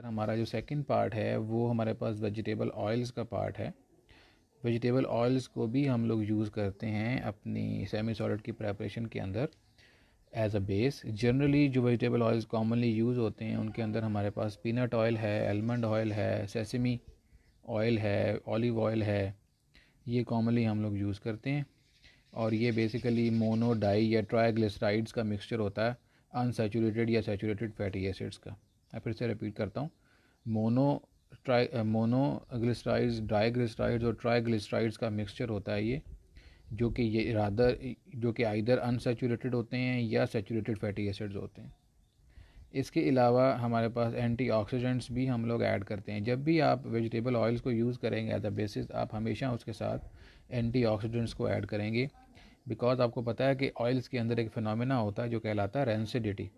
हमारा जो second part है वो हमारे पास वेजिटेबल ऑयल्स का पार्ट है। वेजिटेबल ऑयल्स को भी हम लोग यूज़ करते हैं अपनी सेमी सॉलिड की प्रेपरेशन के अंदर एज अ बेस। जनरली जो वेजिटेबल ऑयल्स कॉमनली यूज़ होते हैं उनके अंदर हमारे पास पीनट ऑयल है, आलमंड ऑयल है, सेसमी ऑयल है, ऑलिव ऑयल है, ये कॉमनली हम लोग यूज़ करते हैं। और ये बेसिकली मोनो डाई या ट्राइग्लिसराइड्स का मिक्सचर होता है, अनसैचुरेटेड या सैचुरेटेड फैटी एसिड्स का। मैं फिर से रिपीट करता हूँ, मोनोग्लिसराइड्स, डाईग्लिसराइड्स और ट्राइग्लिसराइड्स का मिक्सचर होता है ये, जो कि आइदर अनसैचुरेटेड होते हैं या सैचुरेटेड फैटी एसिड्स होते हैं। इसके अलावा हमारे पास एंटीऑक्सीडेंट्स भी हम लोग ऐड करते हैं। जब भी आप वेजिटेबल ऑयल्स को यूज़ करेंगे एज अ बेसिस, आप हमेशा उसके साथ एंटीऑक्सीडेंट्स को ऐड करेंगे, बिकॉज आपको पता है कि ऑयल्स के अंदर एक फिनोमेना होता है जो कहलाता है रेंसिडिटी,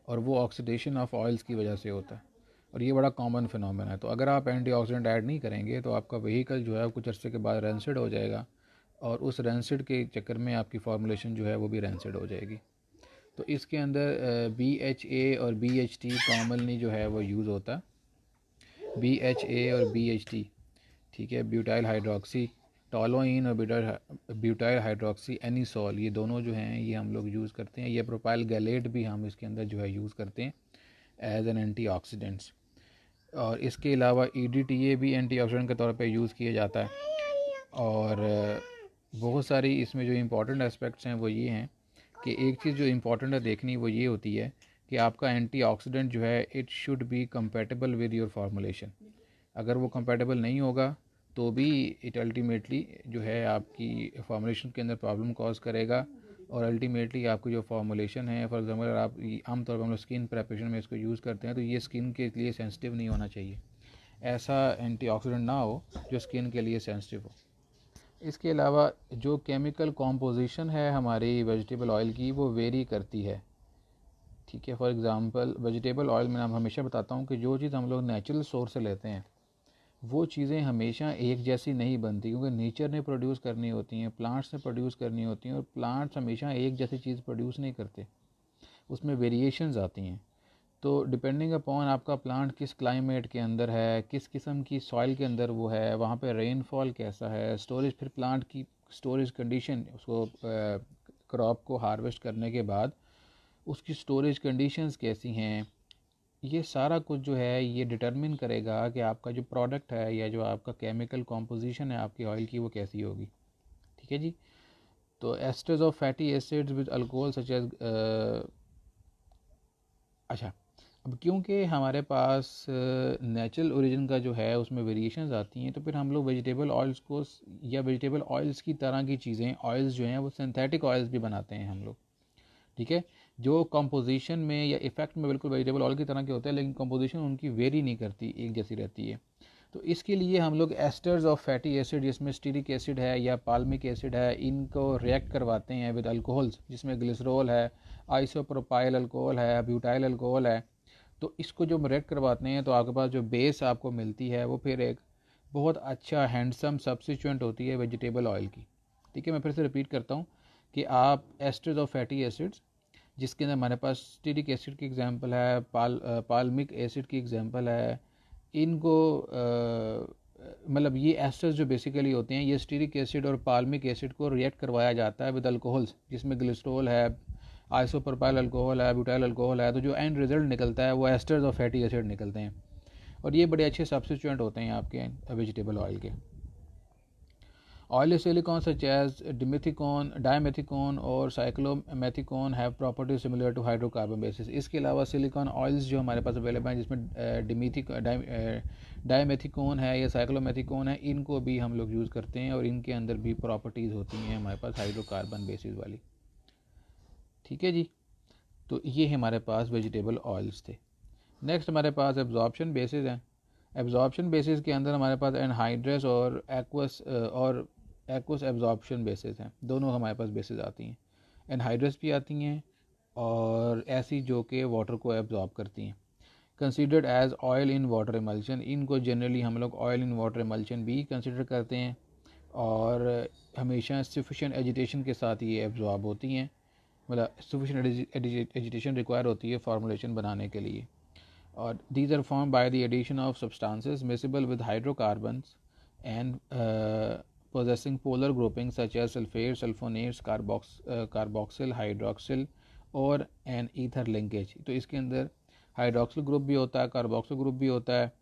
और वो ऑक्सीडेशन ऑफ ऑयल्स की वजह से होता है, और ये बड़ा कॉमन फिनोमेना है। तो अगर आप एंटीऑक्सीडेंट ऐड नहीं करेंगे तो आपका व्हीकल जो है कुछ अर्से के बाद रेंसिड हो जाएगा, और उस रेंसिड के चक्कर में आपकी फॉर्मुलेशन जो है वो भी रेंसिड हो जाएगी। तो इसके अंदर BHA और BHT कॉमनली जो है वो यूज़ होता है। BHA और BHT, ठीक है, ब्यूटाइल हाइड्रोक्सी टोलोइन और ब्यूटाइल हाइड्रोक्सी एनिसोल, ये दोनों जो हैं ये हम लोग यूज़ करते हैं। ये प्रोपाइल गैलेट भी हम इसके अंदर जो है यूज़ करते हैं एज एन एंटीऑक्सीडेंट्स। और इसके अलावा EDTA भी एंटीऑक्सीडेंट के तौर पे यूज़ किया जाता है। और बहुत सारी इसमें जो इम्पोर्टेंट एस्पेक्ट्स हैं वो ये हैं कि एक चीज़ जो इम्पोर्टेंट है देखनी वो ये होती है कि आपका एंटीऑक्सीडेंट जो है it should be compatible with your formulation. अगर वो कंपैटिबल नहीं होगा तो भी इट अल्टीमेटली जो है आपकी फार्मूलेशन के अंदर प्रॉब्लम कॉज करेगा, और अल्टीमेटली आपकी जो फार्मूलेशन है, फॉर एग्जांपल अगर आप आमतौर पर हम लोग स्किन प्रेपरेशन में इसको यूज़ करते हैं तो ये स्किन के लिए सेंसिटिव नहीं होना चाहिए। ऐसा एंटीऑक्सीडेंट ना हो जो स्किन के लिए सेंसिटिव हो। इसके अलावा जो केमिकल कॉम्पोजिशन है हमारी वेजिटेबल ऑयल की वो वेरी करती है, ठीक है। फॉर एग्ज़ाम्पल वेजिटेबल ऑयल में मैं हमेशा बताता हूँ कि जो चीज़ हम लोग नेचुरल सोर्स से लेते हैं वो चीज़ें हमेशा एक जैसी नहीं बनती, क्योंकि नेचर ने प्रोड्यूस करनी होती हैं, प्लांट्स ने प्रोड्यूस करनी होती हैं, और प्लांट्स हमेशा एक जैसी चीज़ प्रोड्यूस नहीं करते, उसमें वेरिएशंस आती हैं। तो डिपेंडिंग अपॉन आपका प्लांट किस क्लाइमेट के अंदर है, किस किस्म की सॉइल के अंदर वो है, वहाँ पे रेनफॉल कैसा है, स्टोरेज, फिर प्लांट की स्टोरेज कंडीशन, उसको क्रॉप को हार्वेस्ट करने के बाद उसकी स्टोरेज कंडीशंस कैसी हैं, ये सारा कुछ जो है ये डिटरमिन करेगा कि आपका जो प्रोडक्ट है या जो आपका केमिकल कॉम्पोजिशन है आपकी ऑयल की वो कैसी होगी, ठीक है जी। तो esters of fatty acids with alcohol such as अच्छा, अब क्योंकि हमारे पास नेचुरल ओरिजिन का जो है उसमें वेरिएशंस आती हैं, तो फिर हम लोग वेजिटेबल ऑयल्स को या वेजिटेबल ऑयल्स की तरह की चीज़ें, ऑयल्स जो हैं वो सिंथेटिक ऑयल्स भी बनाते हैं हम लोग, ठीक है, जो कंपोजिशन में या इफ़ेक्ट में बिल्कुल वेजिटेबल ऑयल की तरह के होते हैं, लेकिन कंपोजिशन उनकी वेरी नहीं करती, एक जैसी रहती है। तो इसके लिए हम लोग एस्टर्स ऑफ फैटी एसिड, जिसमें स्टीरिक एसिड है या पाल्मिक एसिड है, इनको रिएक्ट करवाते हैं विद अल्कोहल्स, जिसमें ग्लिसरॉल है, आइसोप्रोपाइल अल्कोहल है, ब्यूटाइल अल्कोहल है। तो इसको जो रिएक्ट करवाते हैं तो आपके पास जो बेस आपको मिलती है वो फिर एक बहुत अच्छा हैंडसम सब्स्टिट्यूएंट होती है वेजिटेबल ऑयल की, ठीक है। मैं फिर से रिपीट करता हूँ कि आप एस्टर्स ऑफ फैटी एसिड्स, जिसके अंदर हमारे पास स्टीरिक एसिड की एग्जांपल है, पाल्मिक एसिड की एग्जांपल है, इनको मतलब ये एस्टर्स जो बेसिकली होते हैं ये स्टीरिक एसिड और पाल्मिक एसिड को रिएक्ट करवाया जाता है विद अल्कोहल्स, जिसमें ग्लिसरॉल है, आइसोप्रोपाइल अल्कोहल है, ब्यूटाइल अल्कोहल है। तो जो एंड रिजल्ट निकलता है वो एस्टर्स ऑफ फैटी एसिड निकलते हैं, और ये बड़े अच्छे सब्स्टिट्यूएंट होते हैं आपके वेजिटेबल ऑयल के। Oily silicon such as dimethiconone और cyclomethicone have properties similar to hydrocarbon bases। इसके अलावा सिलिकॉन ऑयल्स जो हमारे पास अवेलेबल हैं जिसमें डाइमेथिकोन है या साइक्लोमेथिकोन है, इनको भी हम लोग यूज़ करते हैं, और इनके अंदर भी प्रॉपर्टीज़ होती हैं हमारे पास हाइड्रोकार्बन बेसिस वाली, ठीक है जी। तो ये हमारे पास वेजिटेबल ऑयल्स थे। नेक्स्ट हमारे पास एब्जॉर्प्शन बेसिस हैं। एब्जॉर्प्शन बेसिस के अंदर हमारे पास एनहाइड्रस और एक्वस एब्जॉर्प्शन बेसिस हैं, दोनों हमारे पास बेसिस आती हैं। एनहाइड्रस भी आती हैं और ऐसी जो कि वाटर को एब्जॉर्ब करती हैं। Considered as oil in water emulsion, इनको जनरली हम लोग ऑयल इन वाटर एमल्शन भी कंसिडर करते हैं, और हमेशा सफिशेंट एजिटेशन के साथ ये एब्जॉर्ब होती हैं, मतलब सफिशेंट एजिटेशन रिक्वायर होती है फार्मूलेशन बनाने के लिए। और these are formed by the addition of substances miscible with hydrocarbons and possessing polar groupings such as sulfates, sulfonates, carboxyl, hydroxyl और an ether linkage। तो इसके अंदर हाइड्रोक्सिल ग्रुप भी होता है, कार्बोक्सिल ग्रुप भी होता है,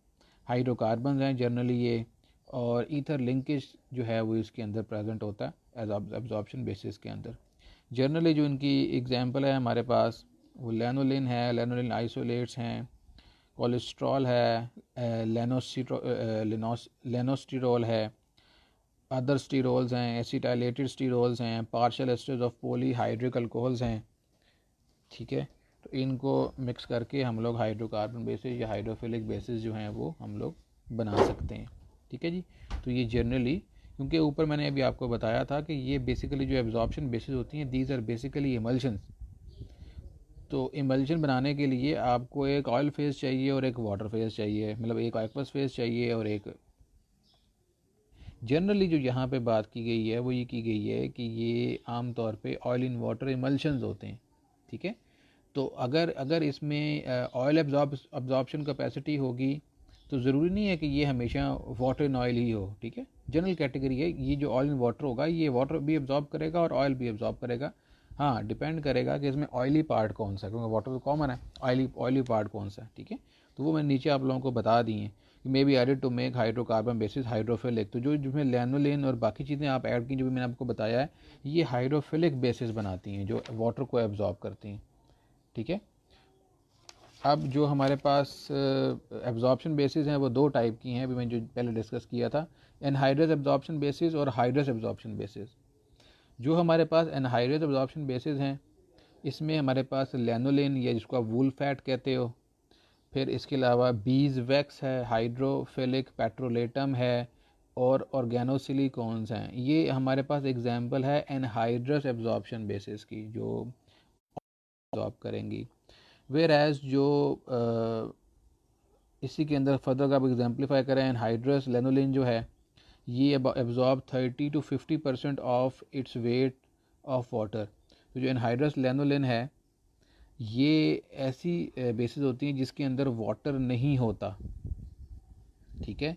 हाइड्रोकार्बन हैं जनरली ये, और ईथर लिंकेज जो है वो इसके अंदर प्रेजेंट होता है एज एब्जॉर्प्शन बेसिस के अंदर। जनरली जो इनकी एग्जांपल है हमारे पास वो लेनोलिन है, लेनोलिन आइसोलेट्स हैं, कोलेस्ट्रॉल है, लेनोस्टिरोल है, अदर स्टीरोल्स हैं, एसिटाइलेटेड स्टीरोल्स हैं, partial asters of polyhydric alcohols हैं। ठीक है, तो इनको मिक्स करके हम लोग हाइड्रोकार्बन बेसिस या हाइड्रोफिलिक बेसिस जो हैं वो हम लोग बना सकते हैं। ठीक है जी, तो ये जनरली, क्योंकि ऊपर मैंने अभी आपको बताया था कि ये बेसिकली जो एब्जॉर्प्शन बेसिस होती हैं दीज आर बेसिकली इमल्शंस। तो इमल्शन बनाने के लिए आपको एक ऑयल फेज चाहिए और एक वाटर फेज चाहिए, मतलब एक एक्वस फेज चाहिए और एक, जनरली जो यहाँ पे बात की गई है वो ये की गई है कि ये आम तौर पे ऑयल इन वाटर इमल्शंस होते हैं। ठीक है, तो अगर इसमें ऑयल एब्जॉर्प्शन कैपेसिटी होगी तो ज़रूरी नहीं है कि ये हमेशा वाटर इन ऑयल ही हो। ठीक है, जनरल कैटेगरी है, ये जो ऑयल इन वाटर होगा ये वाटर भी एब्जॉर्ब करेगा और ऑयल भी एब्जॉर्ब करेगा। हाँ, डिपेंड करेगा कि इसमें ऑयली पार्ट कौन सा है, क्योंकि वाटर तो कॉमन है, ऑयली पार्ट कौन सा है। ठीक है, तो वो मैंने नीचे आप लोगों को बता दी हैं कि may be added to make hydrocarbon bases hydrophilic. तो जो जिसमें लैनोलिन और बाकी चीज़ें आप ऐड की जो भी मैंने आपको बताया है, ये हाइड्रोफिलिक बेसिस बनाती हैं जो वाटर को एब्जॉर्ब करती हैं। ठीक है, अब जो हमारे पास एब्जॉर्प्शन बेसिस हैं वो दो टाइप की हैं, अभी मैंने जो पहले डिस्कस किया था, एनहाइड्रस एब्जॉर्प्शन बेसिस और हाइड्रस एब्जॉर्प्शन बेसिस। जो हमारे पास एनहाइड्रस एब्जॉर्प्शन बेसिस हैं इसमें हमारे पास लैनोलिन या जिसको आप वूल फैट कहते हो, फिर इसके अलावा बीज वैक्स है, हाइड्रोफिलिक पेट्रोलेटम है और ऑर्गेनोसिलिकॉन्स हैं। ये हमारे पास एग्जाम्पल है एनहाइड्रस एब्जॉर्प्शन बेसिस की जो एब्जॉर्ब करेंगी। वेयर एज जो इसी के अंदर फर्दर का आप एग्जाम्पलीफाई करें, एनहाइड्रस लेनोलिन जो है ये absorb 30 to 50% of its weight of water. तो जो एनहाइड्रस लेनोलिन है ये ऐसी बेसिस होती हैं जिसके अंदर वाटर नहीं होता। ठीक है,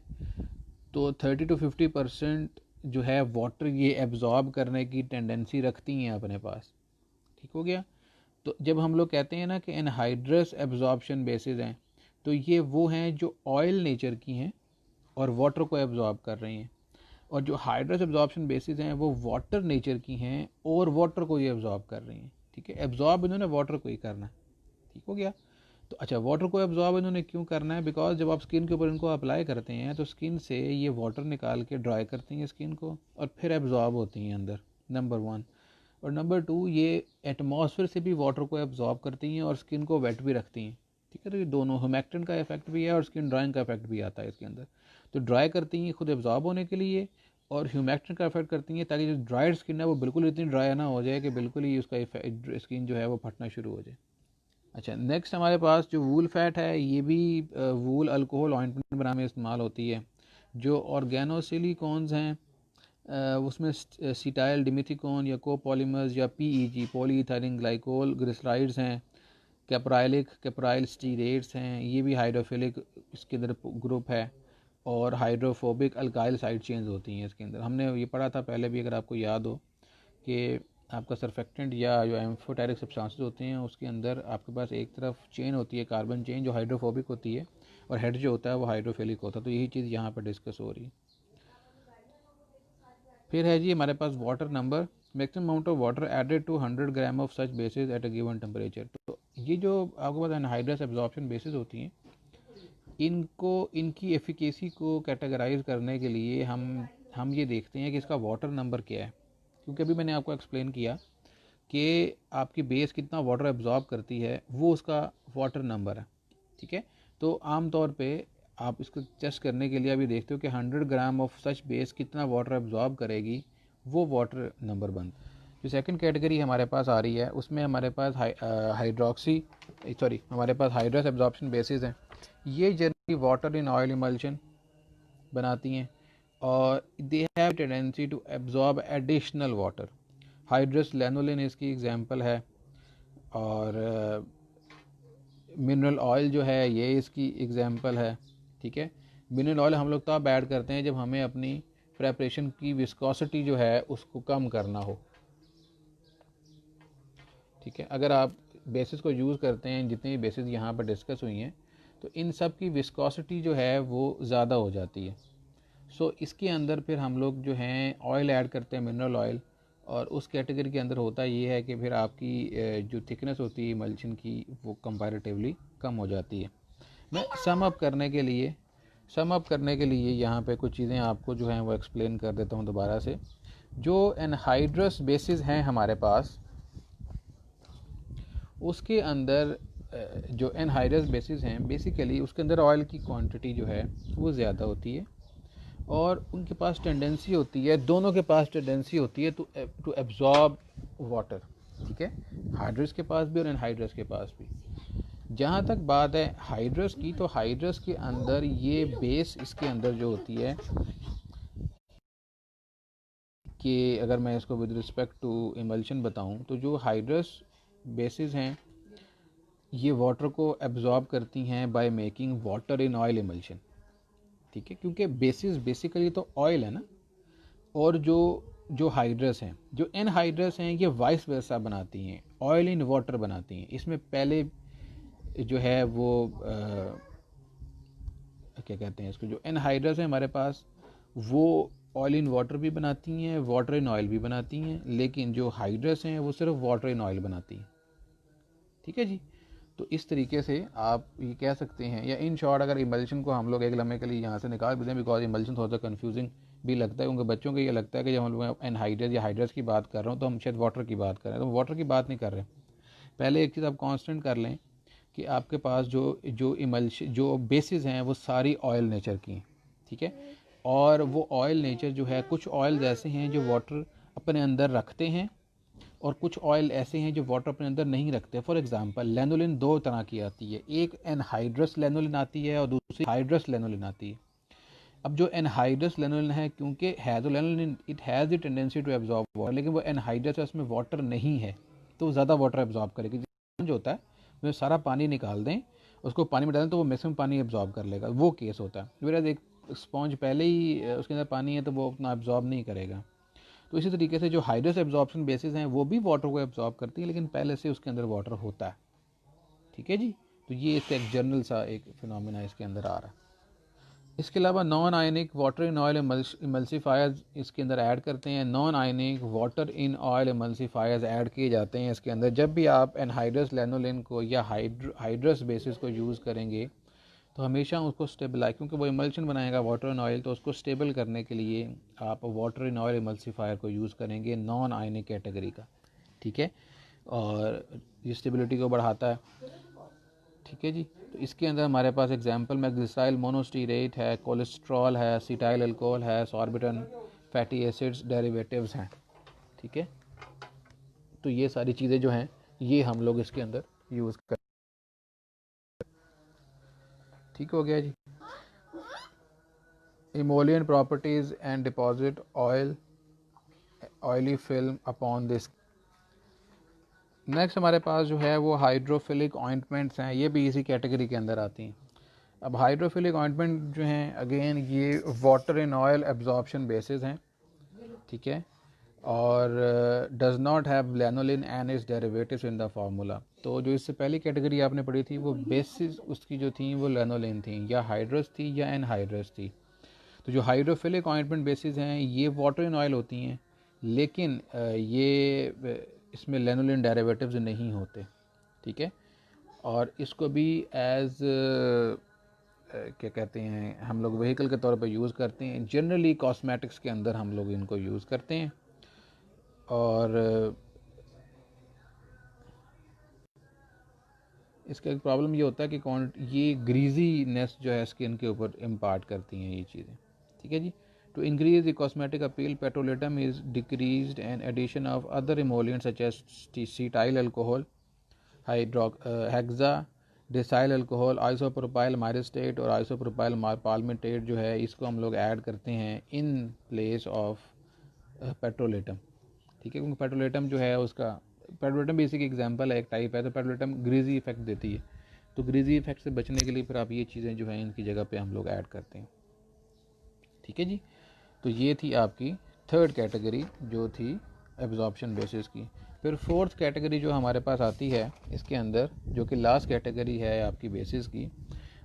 तो 30 to 50% जो है वाटर ये एब्जॉर्ब करने की टेंडेंसी रखती हैं अपने पास। ठीक हो गया, तो जब हम लोग कहते हैं ना कि एनहाइड्रस एब्जॉर्प्शन बेसिस हैं तो ये वो हैं जो ऑयल नेचर की हैं और वाटर को एब्जॉर्ब कर रही हैं, और जो हाइड्रस एब्जॉर्प्शन बेसिस हैं वो वाटर नेचर की हैं और वाटर को ये एब्जॉर्ब कर रही हैं। ठीक है, एब्जॉर्ब इन्होंने वाटर को ही करना है। ठीक हो गया, तो अच्छा वाटर को एब्जॉर्ब इन्होंने क्यों करना है, बिकॉज जब आप स्किन के ऊपर इनको अप्लाई करते हैं तो स्किन से ये वाटर निकाल के ड्राई करती हैं स्किन को और फिर एब्जॉर्ब होती हैं अंदर, नंबर वन। और नंबर टू, ये एटमॉस्फेयर से भी वाटर को एब्जॉर्ब करती हैं और स्किन को वेट भी रखती हैं। ठीक है, तो ये दोनों ह्यूमेक्टिन का इफेक्ट भी है और स्किन ड्राइंग का इफेक्ट भी आता है इसके अंदर। तो ड्राई करती हैं खुद एब्जॉर्ब होने के लिए और ह्यूमेक्टिन का इफेक्ट करती हैं ताकि जो ड्राइड स्किन है वो बिल्कुल इतनी ड्राई ना हो जाए कि बिल्कुल ही उसका स्किन जो है वो फटना शुरू हो जाए। अच्छा, नेक्स्ट हमारे पास जो वूल फैट है ये भी वूल अल्कोहल ऑइंटमेंट बनाने में इस्तेमाल होती है। जो ऑर्गेनोसिलिकॉन्स हैं उसमें सीटाइल डिमिथिकॉन या कोपॉलीमर्स या पीईजी पॉलीइथाइलिन ग्लाइकोल ग्लिसराइड्स हैं, कैप्राइल स्टीरेट्स हैं, ये भी हाइड्रोफिलिक इसके अंदर ग्रुप है, और हाइड्रोफोबिक अल्काइल साइड चेंज होती हैं इसके अंदर। हमने ये पढ़ा था पहले भी, अगर आपको याद हो, कि आपका सरफेक्टेंट या जो एम्फोटेरिक सब्सटेंसेस होते हैं उसके अंदर आपके पास एक तरफ चेन होती है कार्बन चेन जो हाइड्रोफोबिक होती है और हेड जो होता है वो हाइड्रोफिलिक होता है। तो यही चीज़ यहाँ पर डिस्कस हो रही है। फिर है जी हमारे पास water number, maximum amount of water added to 100 gram of such bases at a given temperature. तो ये जो आपके पास एनहाइड्रस एब्जॉर्प्शन बेसिस होती हैं इनको इनकी एफिकेसी को कैटेगराइज करने के लिए हम ये देखते हैं कि इसका वाटर नंबर क्या है, क्योंकि अभी मैंने आपको एक्सप्लेन किया कि आपकी बेस कितना वाटर एब्जॉर्ब करती है वो उसका वाटर नंबर है। ठीक है, तो आम तौर पे आप इसको टेस्ट करने के लिए अभी देखते हो कि 100 ग्राम ऑफ सच बेस कितना वाटर एब्जॉर्ब करेगी, वो वाटर नंबर बनता है। जो सेकंड कैटेगरी हमारे पास आ रही है उसमें हमारे पास हमारे पास हाइड्रस एब्जॉर्प्शन बेसिस हैं। ये generally water in oil emulsion बनाती हैं और they have tendency to absorb additional water. Hydrous lanolin इसकी एग्जांपल है, और मिनरल ऑयल जो है ये इसकी एग्जांपल है, ठीक है। मिनरल ऑयल हम लोग तब ऐड करते हैं जब हमें अपनी प्रेपरेशन की विस्कोसिटी जो है उसको कम करना हो, ठीक है। अगर आप बेसिस को यूज़ करते हैं, जितनी भी बेसिस यहाँ पर डिस्कस हुई हैं, तो इन सब की विस्कोसिटी जो है वो ज़्यादा हो जाती है। सो इसके अंदर फिर हम लोग जो हैं ऑयल ऐड करते हैं, मिनरल ऑयल, और उस कैटेगरी के अंदर होता ये है कि फिर आपकी जो थिकनेस होती है इमल्शन की वो कंपैरेटिवली कम हो जाती है। मैं सम अप करने के लिए यहाँ पे कुछ चीज़ें आपको जो हैं वो एक्सप्लेन कर देता हूँ दोबारा से। जो एनहाइड्रस बेसिस हैं हमारे पास, उसके अंदर जो एनहाइड्रस बेसिस हैं बेसिकली उसके अंदर ऑयल की क्वांटिटी जो है वो ज़्यादा होती है, और उनके पास टेंडेंसी होती है, दोनों के पास टेंडेंसी होती है टू एब्जॉर्ब वाटर, ठीक है, हाइड्रस के पास भी और एनहाइड्रस के पास भी। जहाँ तक बात है हाइड्रस की, तो हाइड्रस के अंदर ये बेस इसके अंदर जो होती है कि अगर मैं इसको विद रिस्पेक्ट टू इमल्शन बताऊं, तो जो हाइड्रस बेसिस हैं ये वाटर को एब्जॉर्ब करती हैं by making water in oil emulsion, ठीक है, क्योंकि बेसिस बेसिकली तो ऑयल है ना। और जो हाइड्रस हैं, जो एनहाइड्रस हैं, ये वाइस वर्सा बनाती हैं, ऑयल इन वाटर बनाती हैं। इसमें पहले जो है वो क्या कहते हैं इसको, जो एनहाइड्रस है हमारे पास वो ऑयल इन वाटर भी बनाती हैं, वाटर इन ऑयल भी बनाती हैं, लेकिन जो हाइड्रस हैं वो सिर्फ वाटर इन ऑयल बनाती हैं, ठीक है जी। तो इस तरीके से आप ये कह सकते हैं, या इन शॉर्ट अगर इमल्शन को हम लोग एक लम्हे के लिए यहाँ से निकाल भी दें, बिकॉज इमल्शन थोड़ा सा कन्फ्यूजिंग भी लगता है, क्योंकि बच्चों को ये लगता है कि जब हम लोग एनहाइड्रस या हाइड्रस की बात कर रहे हो तो हम शायद वाटर की बात कर रहे हैं, तो वाटर की बात नहीं कर रहे। पहले एक चीज़ आप कॉन्स्टेंट कर लें कि आपके पास जो इमल्शन जो बेसिस हैं वो सारी ऑयल नेचर की हैं, ठीक है। और वो ऑयल नेचर जो है, कुछ ऑयल्स ऐसे हैं जो वाटर अपने अंदर रखते हैं, और कुछ ऑयल ऐसे हैं जो वाटर अपने अंदर नहीं रखते। फॉर एग्जांपल लेनोलिन दो तरह की आती है, एक एनहाइड्रस लेनोलिन आती है और दूसरी हाइड्रस लेनोलिन आती है। अब जो एनहाइड्रस लेनोलिन है, क्योंकि है तो lanolin, it has the tendency to absorb water, लेकिन वो एनहाइड्रस है उसमें वाटर नहीं है, तो ज़्यादा वाटर एब्जॉर्ब करेगी। जो होता है उसमें सारा पानी निकाल दें, उसको पानी में डालें तो वो मैक्सिमम पानी एब्जॉर्ब कर लेगा, वो केस होता है। मेरा एक स्पॉन्ज पहले ही उसके अंदर पानी है तो वो उतना एब्जॉर्ब नहीं करेगा। तो इसी तरीके से जो हाइड्रस एब्जॉर्प्शन बेसिस हैं वो भी वाटर को एब्जॉर्ब करती है, लेकिन पहले से उसके अंदर वाटर होता है, ठीक है जी। तो ये इसका एक जनरल सा एक फिनोमिना इसके अंदर आ रहा है। इसके अलावा non ionic water in oil emulsifiers इसके अंदर ऐड करते हैं। Non ionic water in oil emulsifiers add किए जाते हैं इसके अंदर। जब भी आप एनहाइड्रस लेनोलिन को या हाइड्रस बेसिस को यूज़ करेंगे तो हमेशा उसको स्टेबलाइज, क्योंकि वो इमल्शन बनाएगा वाटर इन ऑयल, तो उसको स्टेबल करने के लिए आप वाटर इन ऑयल इमल्सीफायर को यूज़ करेंगे नॉन आयनिक कैटेगरी का, ठीक है, और ये स्टेबिलिटी को बढ़ाता है, ठीक है जी। तो इसके अंदर हमारे पास एग्जांपल में ग्लिसराइल मोनोस्टीरेट है, कोलेस्ट्रॉल है, सीटाइल अल्कोहल है, सॉर्बिटन फैटी एसिड्स डेरिवेटिव्स हैं, ठीक है। तो ये सारी चीज़ें जो हैं ये हम लोग इसके अंदर यूज़ कर, ठीक हो गया जी। Emollient properties and deposit oily film upon this. Next हमारे पास जो है वो हाइड्रोफिलिक ऑइंटमेंट्स हैं, ये भी इसी कैटेगरी के अंदर आती हैं। अब हाइड्रोफिलिक ऑइंटमेंट जो हैं अगेन ये water in oil absorption bases हैं, ठीक है, और does not have lanolin and it's derivatives in the formula. तो जो इससे पहली कैटेगरी आपने पढ़ी थी वो बेसिस उसकी जो थी वो लेनोलिन थी, या हाइड्रस थी या एनहाइड्रस थी। तो जो हाइड्रोफिलिक ऑइंटमेंट बेसिस हैं ये वाटर इन ऑयल होती हैं, लेकिन ये इसमें लेनोलिन डेरिवेटिव्स नहीं होते, ठीक है। और इसको भी एज क्या कहते हैं हम लोग व्हीकल के तौर पे यूज़ करते हैं। जनरली कॉस्मेटिक्स के अंदर हम लोग इनको यूज़ करते हैं, और इसका एक प्रॉब्लम ये होता है कि कौन ये ग्रीजीनेस जो है स्किन के ऊपर इम्पार्ट करती हैं ये चीज़ें, ठीक है जी। To increase the cosmetic appeal petrolatum is decreased and addition of other emollient such as cetyl alcohol, hexadecyl alcohol, isopropyl myristate और आइसोप्रोपाइल पाल्मिटेट जो है इसको हम लोग ऐड करते हैं इन प्लेस ऑफ पेट्रोलेटम, ठीक है। क्योंकि पेट्रोलेटम जो है उसका, पेट्रोलेटम भी इसी की एग्जांपल है, एक टाइप है, तो पेट्रोलेटम ग्रीजी इफेक्ट देती है, तो ग्रीजी इफेक्ट से बचने के लिए फिर आप ये चीज़ें जो हैं इनकी जगह पे हम लोग ऐड करते हैं। ठीक है जी। तो ये थी आपकी थर्ड कैटेगरी जो थी एब्जॉर्प्शन बेसिस की। फिर फोर्थ कैटेगरी जो हमारे पास आती है इसके अंदर, जो कि लास्ट कैटेगरी है आपकी बेसिस की,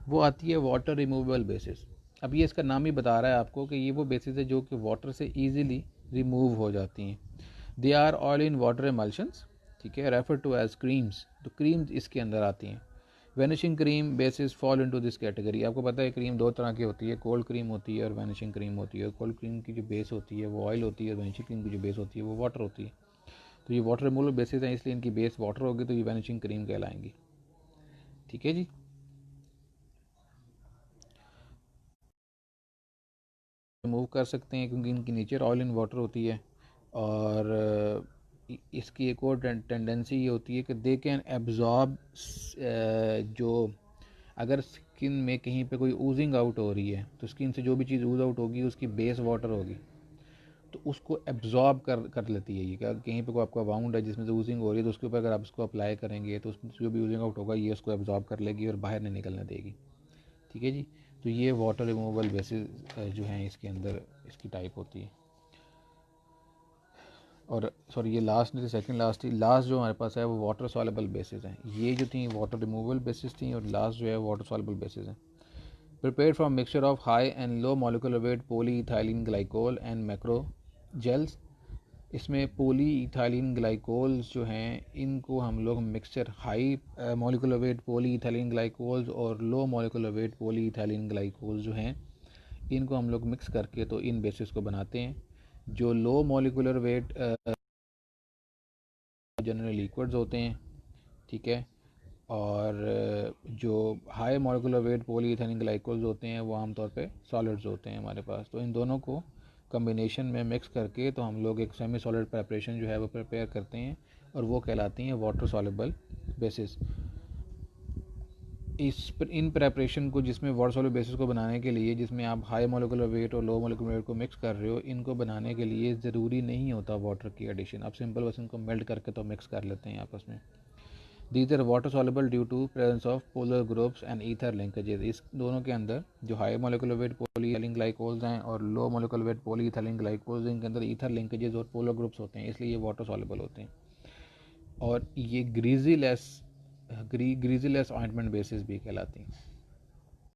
वो आती है वाटर रिमूवेबल बेसिस। अब ये इसका नाम ही बता रहा है आपको कि ये वो बेसिस है जो कि वाटर से ईजिली रिमूव हो जाती हैं। They are oil in water emulsions, ठीक है, रेफर टू एज क्रीम्स। तो क्रीम्स इसके अंदर आती हैं। Vanishing cream bases fall into this category. आपको पता है क्रीम दो तरह की होती है, कोल्ड क्रीम होती है और वैनिशिंग क्रीम होती है। कोल्ड क्रीम की जो बेस होती है वो ऑयल होती है और वैनिशिंग क्रीम की जो बेस होती है वो वाटर होती है। तो ये वाटर रिमूवल बेसिस है, इसलिए इनकी बेस वाटर होगी, तो ये वैनिशिंग क्रीम कहलाएंगी। ठीक है जी। रिमूव कर सकते हैं क्योंकि इनकी नेचर ऑयल इन वाटर होती है। और इसकी एक और टेंडेंसी ये होती है कि दे कैन एब्जॉर्ब, जो अगर स्किन में कहीं पे कोई ऊजिंग आउट हो रही है तो स्किन से जो भी चीज़ ऊज आउट होगी उसकी बेस वाटर होगी, तो उसको एब्जॉर्ब कर लेती है ये। क्या कहीं पे कोई आपका वाउंड है जिसमें से ऊजिंग हो रही है तो उसके ऊपर अगर आप इसको अप्लाई करेंगे तो उसमें जो भी ऊजिंग आउट होगा ये उसको एब्जॉर्ब कर लेगी और बाहर नहीं निकलने देगी। ठीक है जी। तो ये वाटर रिमूवल बेसिस जो हैं इसके अंदर इसकी टाइप होती है। और सॉरी, ये लास्ट नहीं थी, सेकंड लास्ट थी। लास्ट जो हमारे पास है वो वाटर सॉल्युबल बेसिस हैं। ये जो थी वाटर रिमूवल बेसिस थी और लास्ट जो है वाटर सॉल्युबल बेसिस है। Prepared from mixture of high and low molecular weight polyethylene glycol and macrogols. इसमें पॉलीइथाइलिन ग्लाइकोल्स जो हैं इनको हम लोग mixture high molecular weight polyethylene glycols और low molecular weight polyethylene glycols जो हैं इनको हम लोग मिक्स करके तो इन बेसिस को बनाते हैं। जो लो मॉलिक्यूलर वेट जनरल लिक्विड्स होते हैं, ठीक है, और जो हाई मॉलिक्यूलर वेट पॉलीइथेनिल ग्लाइकोल्स होते हैं वो आमतौर पे सॉलिड्स होते हैं हमारे पास। तो इन दोनों को कम्बिनेशन में मिक्स करके तो हम लोग एक सेमी सॉलिड प्रेपरेशन जो है वो प्रिपेयर करते हैं और वो कहलाती हैं वाटर सॉल्युबल बेसिस। इन प्रेपरेशन को, जिसमें वाटर सॉल्युबल बेसिस को बनाने के लिए, जिसमें आप हाई मॉलिक्यूलर वेट और लो मॉलिक्यूलर वेट को मिक्स कर रहे हो, इनको बनाने के लिए ज़रूरी नहीं होता वाटर की एडिशन। आप सिंपल बस इनको मेल्ट करके तो मिक्स कर लेते हैं आपस में। These are water soluble due to presence of polar groups and ether linkages. इस दोनों के अंदर जो high molecular weight polyethylene glycols हैं और low molecular weight polyethylene glycols, इनके अंदर ईथर लिंकेजेस और पोलर ग्रुप्स होते हैं, इसलिए ये वाटर सॉल्युबल होते हैं। और ये ग्रीजीलेस ऑइंटमेंट बेसिस भी कहलाती हैं।